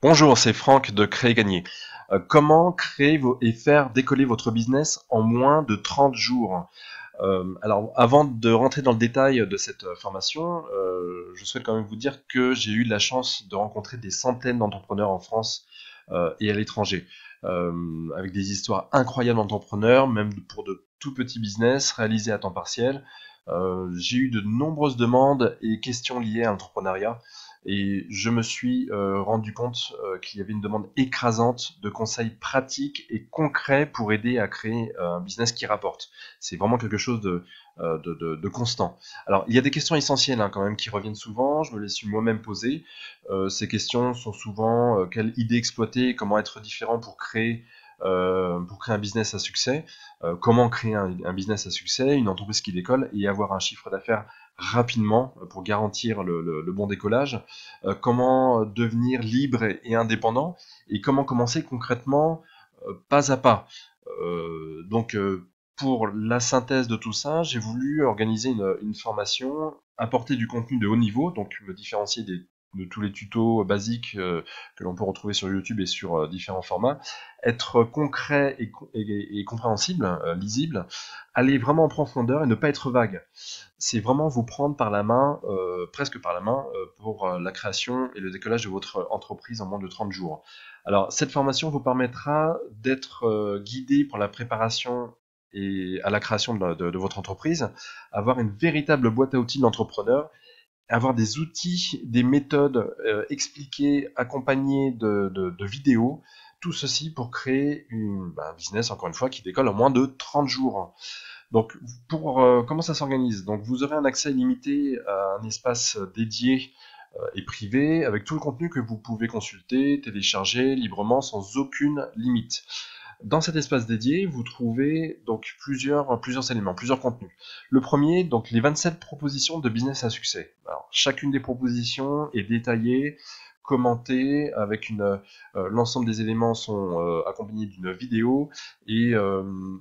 Bonjour, c'est Franck de Créer Gagner. Comment créer et faire décoller votre business en moins de 30 jours? Alors, avant de rentrer dans le détail de cette formation, je souhaite quand même vous dire que j'ai eu la chance de rencontrer des centaines d'entrepreneurs en France et à l'étranger, avec des histoires incroyables d'entrepreneurs, même pour de tout petits business réalisés à temps partiel. J'ai eu de nombreuses demandes et questions liées à l'entrepreneuriat et je me suis rendu compte qu'il y avait une demande écrasante de conseils pratiques et concrets pour aider à créer un business qui rapporte. C'est vraiment quelque chose de constant. Alors, il y a des questions essentielles quand même qui reviennent souvent, je me les suis moi-même posées. Ces questions sont souvent quelle idée exploiter, comment être différent pour créer un business à succès, comment créer un business à succès, une entreprise qui décolle et avoir un chiffre d'affaires rapidement pour garantir le bon décollage, comment devenir libre et indépendant et comment commencer concrètement pas à pas. Pour la synthèse de tout ça, j'ai voulu organiser une formation, apporter du contenu de haut niveau, donc me différencier de tous les tutos basiques que l'on peut retrouver sur YouTube et sur différents formats, être concret et compréhensible, lisible, aller vraiment en profondeur et ne pas être vague. C'est vraiment vous prendre par la main, presque par la main, pour la création et le décollage de votre entreprise en moins de 30 jours. Alors, cette formation vous permettra d'être guidé pour la préparation et à la création de votre entreprise, avoir une véritable boîte à outils d'entrepreneur, avoir des outils, des méthodes expliquées, accompagnées de vidéos, tout ceci pour créer un business, encore une fois, qui décolle en moins de 30 jours. Donc, comment ça s'organise? Donc, vous aurez un accès limité à un espace dédié et privé avec tout le contenu que vous pouvez consulter, télécharger librement sans aucune limite. Dans cet espace dédié, vous trouvez donc plusieurs éléments, plusieurs contenus. Le premier, donc les 27 propositions de business à succès. Alors, chacune des propositions est détaillée, commentée, avec l'ensemble des éléments sont accompagnés d'une vidéo et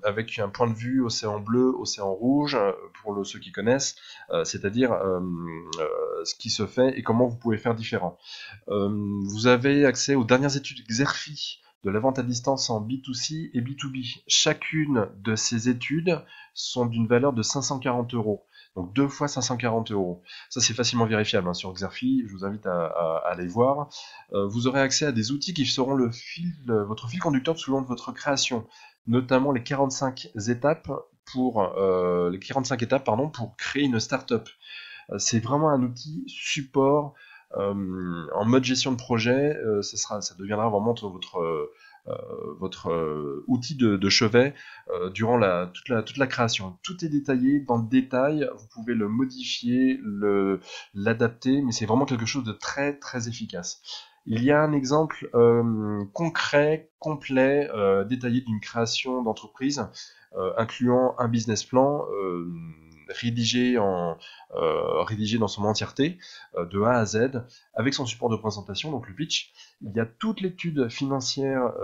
avec un point de vue océan bleu, océan rouge, pour ceux qui connaissent, c'est-à-dire ce qui se fait et comment vous pouvez faire différent. Vous avez accès aux dernières études Xerfi de la vente à distance en B2C et B2B. Chacune de ces études sont d'une valeur de 540 euros. Donc 2 fois 540 euros. Ça, c'est facilement vérifiable sur Xerfi. Je vous invite à aller voir. Vous aurez accès à des outils qui seront votre fil conducteur tout au long de votre création, notamment les 45 étapes pour créer une startup. C'est vraiment un outil support en mode gestion de projet. Ça deviendra vraiment votre outil de chevet durant toute la création. Tout est détaillé dans le détail. Vous pouvez le modifier, l'adapter, mais c'est vraiment quelque chose de très très efficace. Il y a un exemple concret, complet, détaillé d'une création d'entreprise, incluant un business plan rédigé rédigé dans son entièreté, de A à Z, avec son support de présentation, donc le pitch. Il y a toute l'étude financière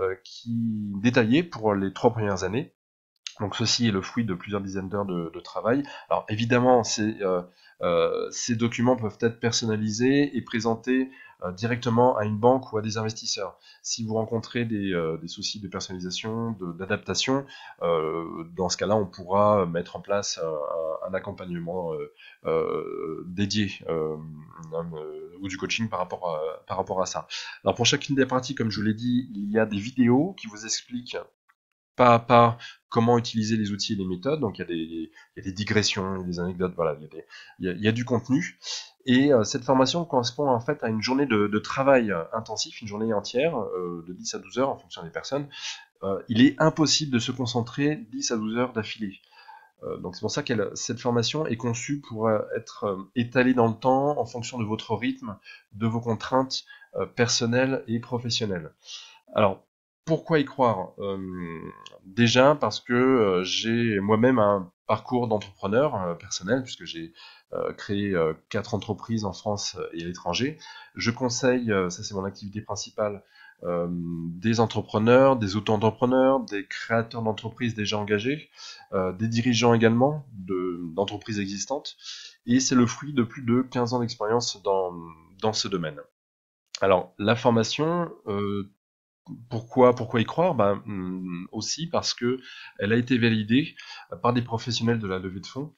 détaillée pour les 3 premières années. Donc ceci est le fruit de plusieurs dizaines d'heures de travail. Alors évidemment, ces documents peuvent être personnalisés et présentés directement à une banque ou à des investisseurs. Si vous rencontrez des soucis de personnalisation, d'adaptation, dans ce cas-là, on pourra mettre en place un accompagnement dédié ou du coaching par rapport à ça. Alors pour chacune des parties, comme je vous l'ai dit, il y a des vidéos qui vous expliquent pas à pas comment utiliser les outils et les méthodes. Donc il y a des digressions, des anecdotes, voilà, il y a du contenu. Et cette formation correspond en fait à une journée de travail intensif, une journée entière, de 10 à 12 heures en fonction des personnes. Il est impossible de se concentrer 10 à 12 heures d'affilée. Donc c'est pour ça que cette formation est conçue pour être étalée dans le temps en fonction de votre rythme, de vos contraintes personnelles et professionnelles. Alors, pourquoi y croire? Déjà parce que j'ai moi-même un parcours d'entrepreneur personnel, puisque j'ai créé 4 entreprises en France et à l'étranger. Je conseille, ça c'est mon activité principale, des entrepreneurs, des auto-entrepreneurs, des créateurs d'entreprises déjà engagés, des dirigeants également d'entreprises existantes, et c'est le fruit de plus de 15 ans d'expérience dans ce domaine. Alors, la formation, pourquoi y croire? Aussi parce que elle a été validée par des professionnels de la levée de fonds.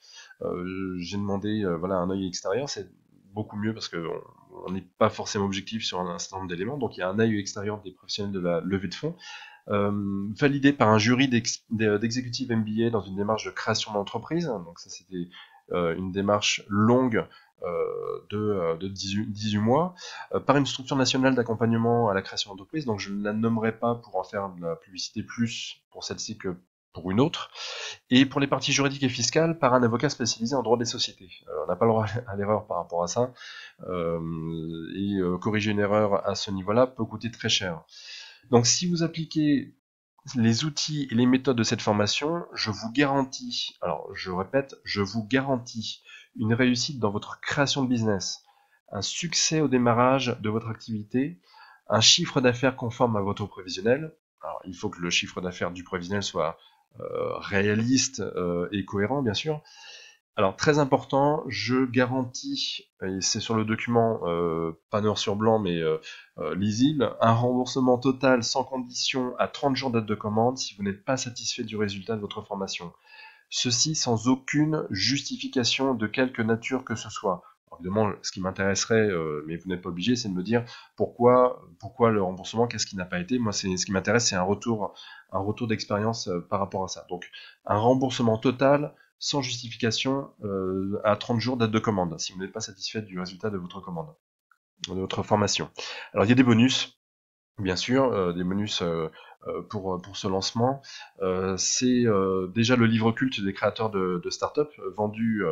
J'ai demandé voilà, un œil extérieur, c'est beaucoup mieux parce qu'on n'est pas forcément objectif sur un certain nombre d'éléments, donc il y a un œil extérieur des professionnels de la levée de fonds, validé par un jury d'exécutifs MBA dans une démarche de création d'entreprise. Donc ça, c'était une démarche longue de 18 mois, par une structure nationale d'accompagnement à la création d'entreprise. Donc je ne la nommerai pas pour en faire de la publicité plus pour celle-ci que pour une autre. Et pour les parties juridiques et fiscales, par un avocat spécialisé en droit des sociétés. On n'a pas le droit à l'erreur par rapport à ça. Corriger une erreur à ce niveau-là peut coûter très cher. Donc si vous appliquez les outils et les méthodes de cette formation, je vous garantis, alors je répète, je vous garantis une réussite dans votre création de business, un succès au démarrage de votre activité, un chiffre d'affaires conforme à votre prévisionnel. Alors il faut que le chiffre d'affaires du prévisionnel soit réaliste et cohérent, bien sûr. Alors très important, je garantis, et c'est sur le document, pas noir sur blanc mais lisible, un remboursement total sans condition à 30 jours date de commande si vous n'êtes pas satisfait du résultat de votre formation. Ceci sans aucune justification de quelque nature que ce soit. Alors, évidemment, ce qui m'intéresserait, mais vous n'êtes pas obligé, c'est de me dire pourquoi le remboursement, qu'est-ce qui n'a pas été. Moi, ce qui m'intéresse, c'est un retour d'expérience par rapport à ça. Donc, un remboursement total sans justification à 30 jours date de commande, si vous n'êtes pas satisfait du résultat de votre commande, de votre formation. Alors, il y a des bonus. Bien sûr, des bonus pour ce lancement. C'est déjà le livre culte des créateurs de start-up, vendu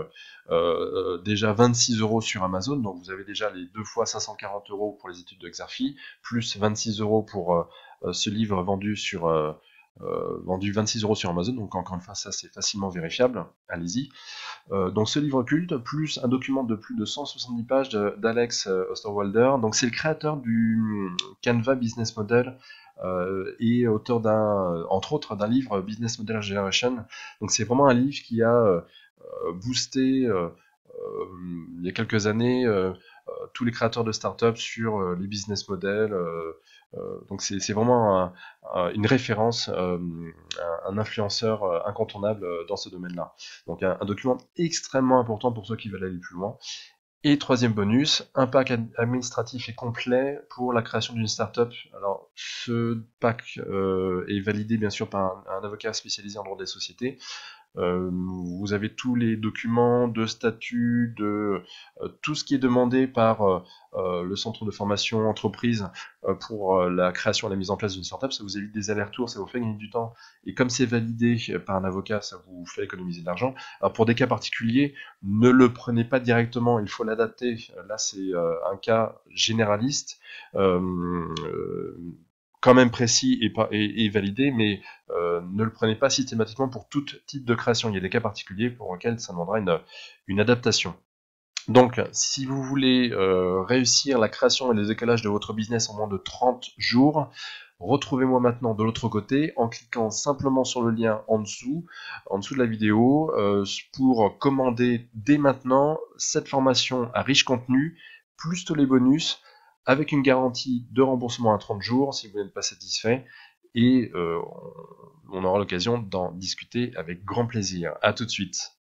déjà 26 € sur Amazon. Donc vous avez déjà les 2 fois 540 € pour les études de Xerfi, plus 26 € pour ce livre vendu 26 € sur Amazon. Donc encore une fois, ça c'est facilement vérifiable. Allez-y. Donc ce livre culte, plus un document de plus de 170 pages d'Alex Osterwalder. Donc c'est le créateur du Canva Business Model et auteur entre autres d'un livre Business Model Generation. Donc c'est vraiment un livre qui a boosté il y a quelques années tous les créateurs de startups sur les business models. Donc c'est vraiment une référence, un influenceur incontournable dans ce domaine-là. Donc un document extrêmement important pour ceux qui veulent aller plus loin. Et troisième bonus, un pack administratif et complet pour la création d'une startup. Alors ce pack est validé bien sûr par un avocat spécialisé en droit des sociétés. Vous avez tous les documents de statut, de tout ce qui est demandé par le centre de formation entreprise pour la création et la mise en place d'une startup. Ça vous évite des allers-retours, ça vous fait gagner du temps. Et comme c'est validé par un avocat, ça vous fait économiser de l'argent. Alors pour des cas particuliers, ne le prenez pas directement, il faut l'adapter. Là, c'est un cas généraliste. Quand même précis et validé, mais ne le prenez pas systématiquement pour tout type de création. Il y a des cas particuliers pour lesquels ça demandera une adaptation. Donc, si vous voulez réussir la création et le décalage de votre business en moins de 30 jours, retrouvez-moi maintenant de l'autre côté en cliquant simplement sur le lien en dessous de la vidéo, pour commander dès maintenant cette formation à riche contenu, plus tous les bonus, avec une garantie de remboursement à 30 jours si vous n'êtes pas satisfait, et on aura l'occasion d'en discuter avec grand plaisir. À tout de suite.